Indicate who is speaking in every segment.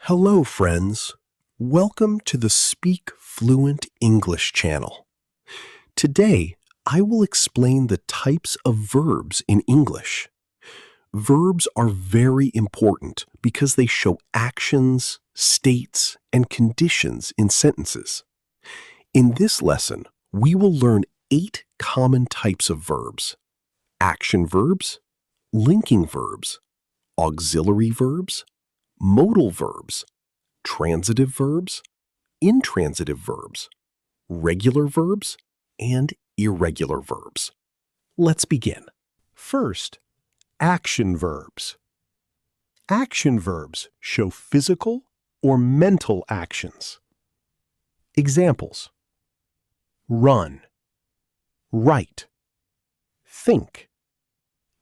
Speaker 1: Hello, friends. Welcome to the Speak Fluent English channel. Today, I will explain the types of verbs in English. Verbs are very important because they show actions, states, and conditions in sentences. In this lesson, we will learn 8 common types of verbs: action verbs, linking verbs, auxiliary verbs, modal verbs, transitive verbs, intransitive verbs, regular verbs, and irregular verbs. Let's begin. First, action verbs. Action verbs show physical or mental actions. Examples: run, write, think,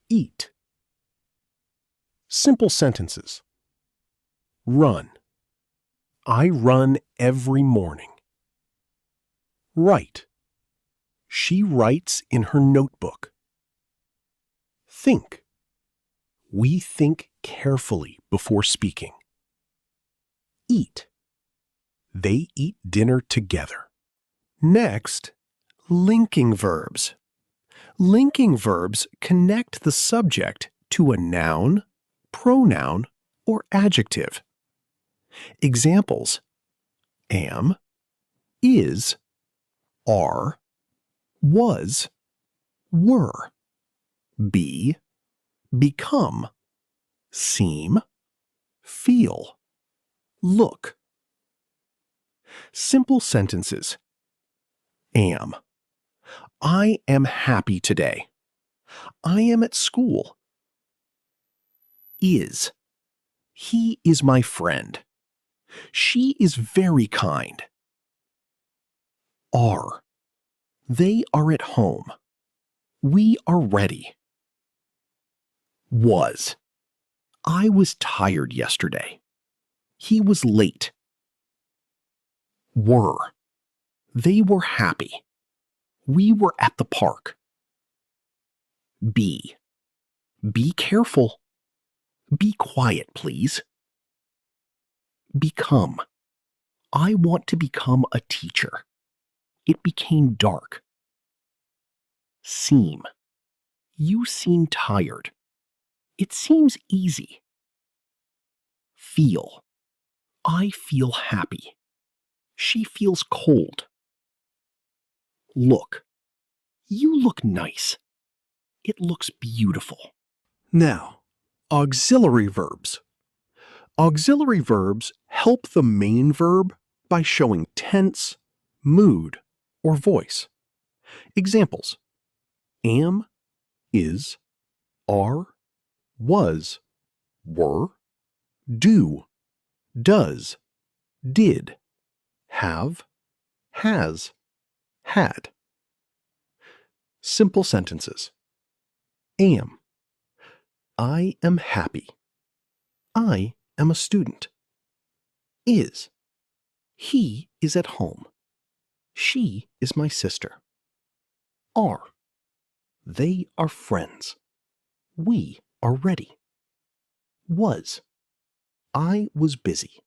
Speaker 1: eat. Simple sentences. Run. I run every morning. Write. She writes in her notebook. Think. We think carefully before speaking. Eat. They eat dinner together. Next, linking verbs. Linking verbs connect the subject to a noun, pronoun, or adjective. Examples: am, is, are, was, were, be, become, seem, feel, look. Simple sentences. Am. I am happy today. I am at school. Is. He is my friend. She is very kind. Are. They are at home. We are ready. Was. I was tired yesterday. He was late. Were. They were happy. We were at the park. Be. Be careful. Be quiet, please. Become. I want to become a teacher. It became dark. Seem. You seem tired. It seems easy. Feel. I feel happy. She feels cold. Look. You look nice. It looks beautiful. Now, auxiliary verbs. Auxiliary verbs help the main verb by showing tense, mood, or voice. Examples: am, is, are, was, were, do, does, did, have, has, had. Simple sentences. Am. I am happy. I am a student. Is. He is at home. She is my sister. Are. They are friends. We are ready. Was. I was busy.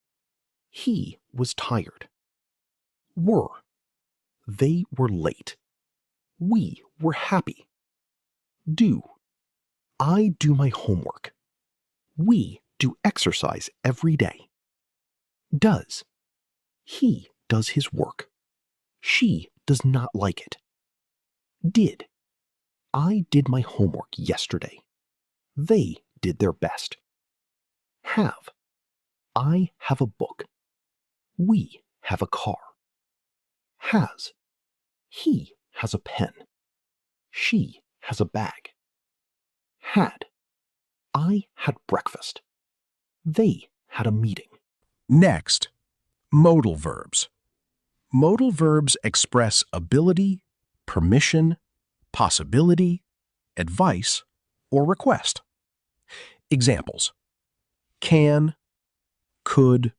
Speaker 1: He was tired. Were. They were late. We were happy. Do. I do my homework. We do exercise every day. Does. He does his work. She does not like it. Did. I did my homework yesterday. They did their best. Have. I have a book. We have a car. Has. He has a pen. She has a bag. Had. I had breakfast. They had a meeting. Next, modal verbs. Modal verbs express ability, permission, possibility, advice, or request. Examples: can, could,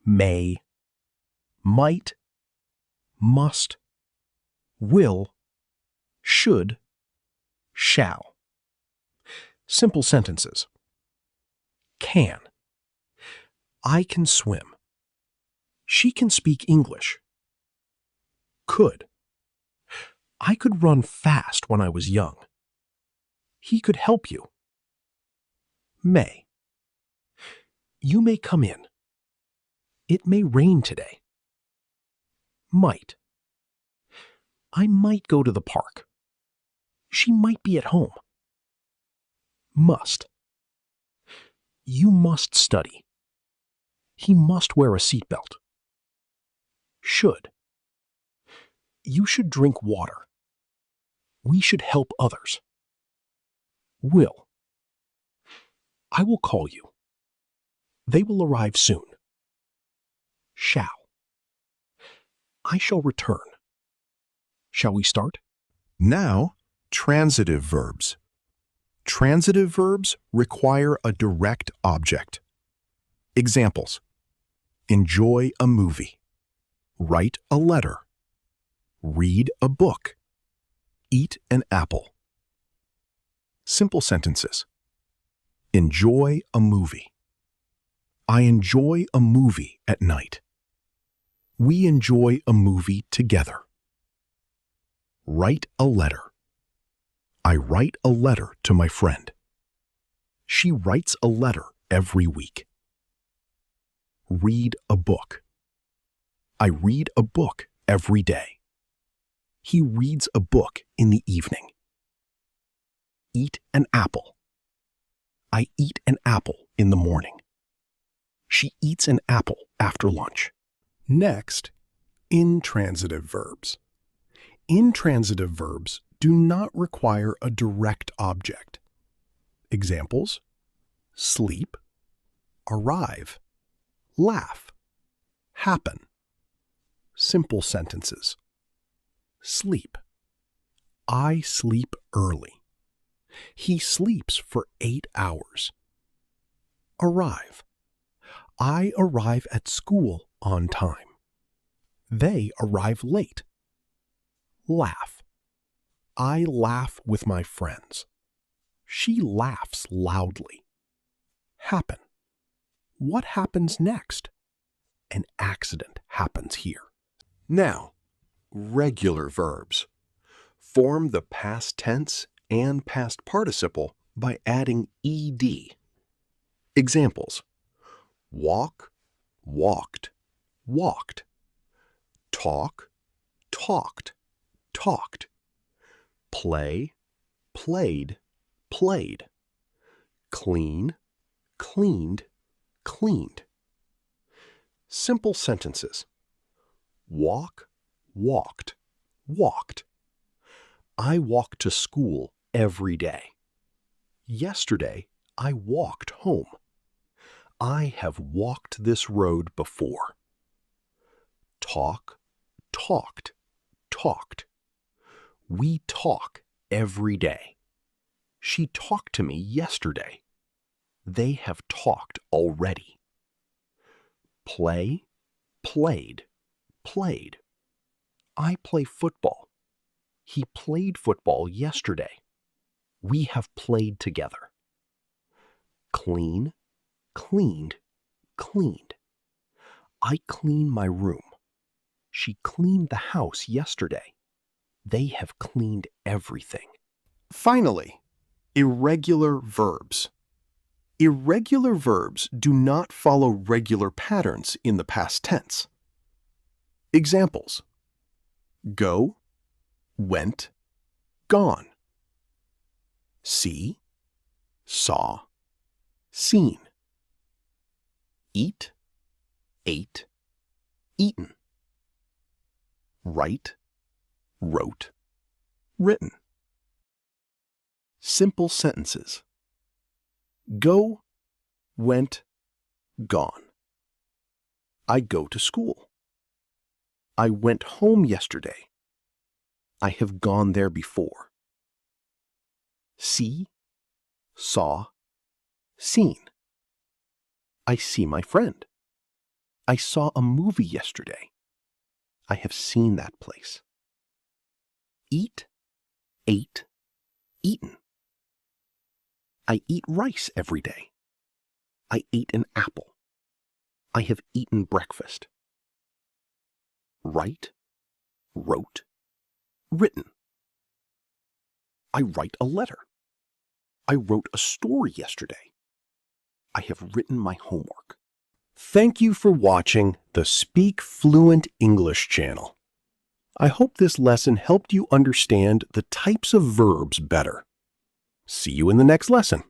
Speaker 1: may, might, must, will, should, shall. Simple sentences. Can. I can swim. She can speak English. Could. I could run fast when I was young. He could help you. May. You may come in. It may rain today. Might. I might go to the park. She might be at home. Must. You must study. He must wear a seatbelt. Should. You should drink water. We should help others. Will. I will call you. They will arrive soon. Shall. I shall return. Shall we start? Now, transitive verbs. Transitive verbs require a direct object. Examples: enjoy a movie, write a letter, read a book, eat an apple. Simple sentences. Enjoy a movie. I enjoy a movie at night. We enjoy a movie together. Write a letter. I write a letter to my friend. She writes a letter every week. Read a book. I read a book every day. He reads a book in the evening. Eat an apple. I eat an apple in the morning. She eats an apple after lunch. Next, intransitive verbs. Intransitive verbs do not require a direct object. Examples: sleep, arrive, laugh, happen. Simple sentences. Sleep. I sleep early. He sleeps for 8 hours. Arrive. I arrive at school on time. They arrive late. Laugh. I laugh with my friends. She laughs loudly. Happen. What happens next? An accident happens here. Now, regular verbs. Form the past tense and past participle by adding ed. Examples: walk, walked, walked. Talk, talked, talked. Play, played, played. Clean, cleaned, cleaned. Simple sentences. Walk, walked, walked. I walk to school every day. Yesterday, I walked home. I have walked this road before. Talk, talked, talked. We talk every day. She talked to me yesterday. They have talked already. Play, played, played. I play football. He played football yesterday. We have played together. Clean, cleaned, cleaned. I clean my room. She cleaned the house yesterday. They have cleaned everything. Finally, irregular verbs. Irregular verbs do not follow regular patterns in the past tense. Examples: go, went, gone. See, saw, seen. Eat, ate, eaten. Write, wrote, written. Simple sentences. Go, went, gone. I go to school. I went home yesterday. I have gone there before. See, saw, seen. I see my friend. I saw a movie yesterday. I have seen that place. Eat, ate, eaten. I eat rice every day. I ate an apple. I have eaten breakfast. Write, wrote, written. I write a letter. I wrote a story yesterday. I have written my homework. Thank you for watching the Speak Fluent English channel. I hope this lesson helped you understand the types of verbs better. See you in the next lesson.